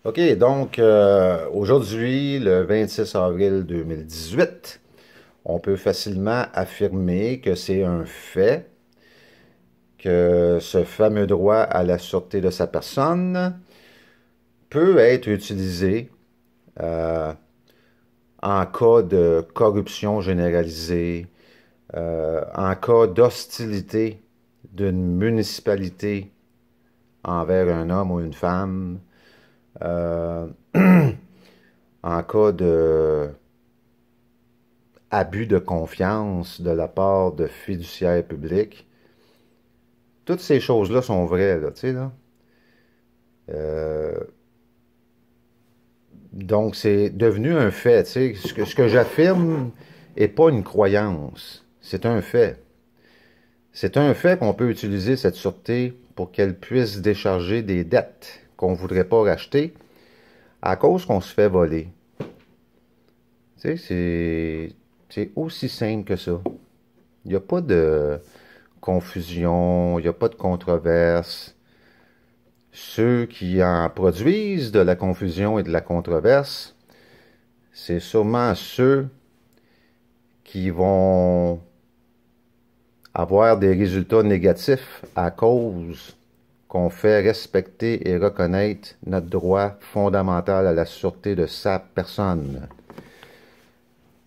OK, donc aujourd'hui, le 26 avril 2018, on peut facilement affirmer que c'est un fait que ce fameux droit à la sûreté de sa personne peut être utilisé euh, en cas de corruption généralisée, en cas d'hostilité d'une municipalité envers un homme ou une femme, euh, en cas de abus de confiance de la part de fiduciaires publics. Toutes ces choses-là sont vraies, là, tu sais, là. Euh, donc, c'est devenu un fait, tu sais. Ce que j'affirme n'est pas une croyance, c'est un fait. C'est un fait qu'on peut utiliser cette sûreté pour qu'elle puisse décharger des dettes qu'on ne voudrait pas racheter à cause qu'on se fait voler. Tu sais, c'est aussi simple que ça. Il n'y a pas de confusion, il n'y a pas de controverse. Ceux qui en produisent de la confusion et de la controverse, c'est sûrement ceux qui vont avoir des résultats négatifs à cause qu'on fait respecter et reconnaître notre droit fondamental à la sûreté de sa personne.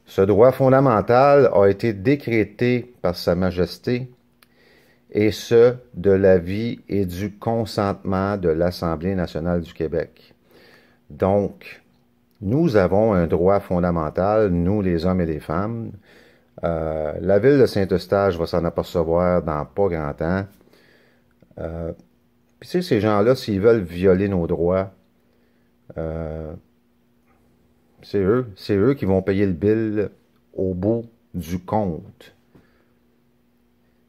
Ce droit fondamental a été décrété par Sa Majesté, et ce, de l'avis et du consentement de l'Assemblée nationale du Québec. Donc, nous avons un droit fondamental, nous les hommes et les femmes. La ville de Saint-Eustache va s'en apercevoir dans pas grand temps. Puis tu sais, ces gens-là, s'ils veulent violer nos droits, euh, c'est eux qui vont payer le bill au bout du compte.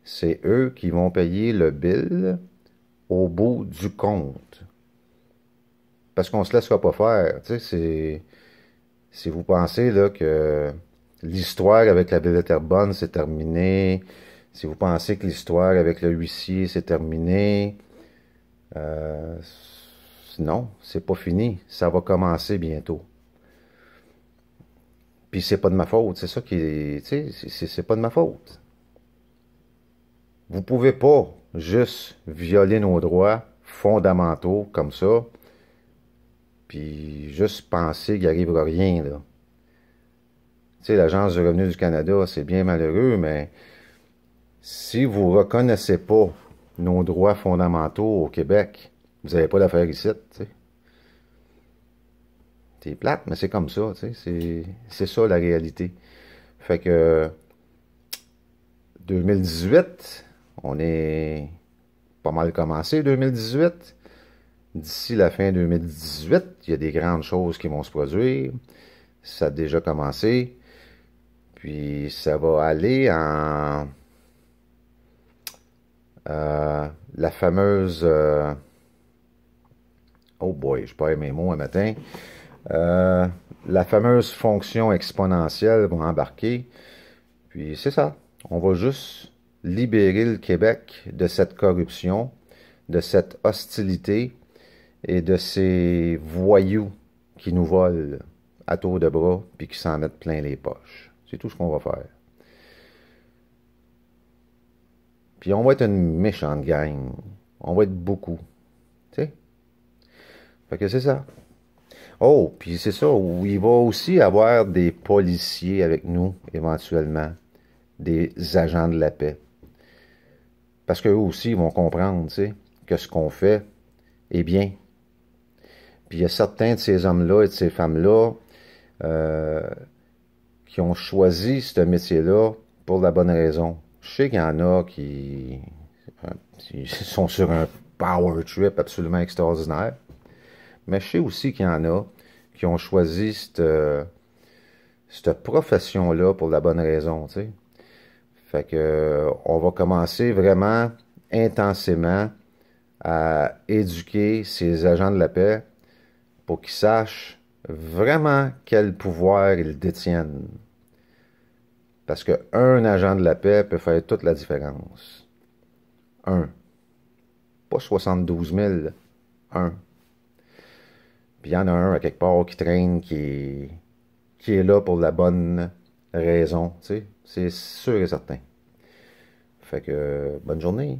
C'est eux qui vont payer le bill au bout du compte. Parce qu'on se laissera pas faire. Tu sais, si vous pensez là, que l'histoire avec la ville de Terrebonne, c'est terminé, si vous pensez que l'histoire avec le huissier, c'est terminé, euh, non, c'est pas fini. Ça va commencer bientôt. Puis c'est pas de ma faute. C'est ça qui est. Tu sais, c'est pas de ma faute. Vous pouvez pas juste violer nos droits fondamentaux comme ça, puis juste penser qu'il n'arrivera rien, là. Tu sais, l'Agence du revenu du Canada, c'est bien malheureux, mais si vous ne reconnaissez pas nos droits fondamentaux au Québec, vous n'avez pas d'affaires ici, tu sais. C'est plate, mais c'est comme ça, tu sais. C'est ça la réalité. Fait que 2018, on est pas mal commencé 2018. D'ici la fin 2018, il y a des grandes choses qui vont se produire. Ça a déjà commencé. Puis ça va aller en la fameuse oh boy, je perds mes mots un matin. Euh, la fameuse fonction exponentielle va embarquer. Puis c'est ça. On va juste libérer le Québec de cette corruption, de cette hostilité et de ces voyous qui nous volent à tour de bras puis qui s'en mettent plein les poches. C'est tout ce qu'on va faire. Puis on va être une méchante gang. On va être beaucoup. Tu sais? Fait que c'est ça. Oh, puis c'est ça, où il va aussi avoir des policiers avec nous, éventuellement, des agents de la paix. Parce qu'eux aussi, ils vont comprendre, tu sais, que ce qu'on fait est bien. Puis il y a certains de ces hommes-là et de ces femmes-là euh, qui ont choisi ce métier-là pour la bonne raison. Je sais qu'il y en a qui sont sur un power trip absolument extraordinaire, mais je sais aussi qu'il y en a qui ont choisi cette profession-là pour la bonne raison, tu sais. Fait que on va commencer vraiment intensément à éduquer ces agents de la paix pour qu'ils sachent vraiment quel pouvoir ils détiennent. Parce qu'un agent de la paix peut faire toute la différence. Un. Pas 72 000. Un. Puis il y en a un à quelque part qui traîne, qui est là pour la bonne raison, tu sais. C'est sûr et certain. Fait que, bonne journée.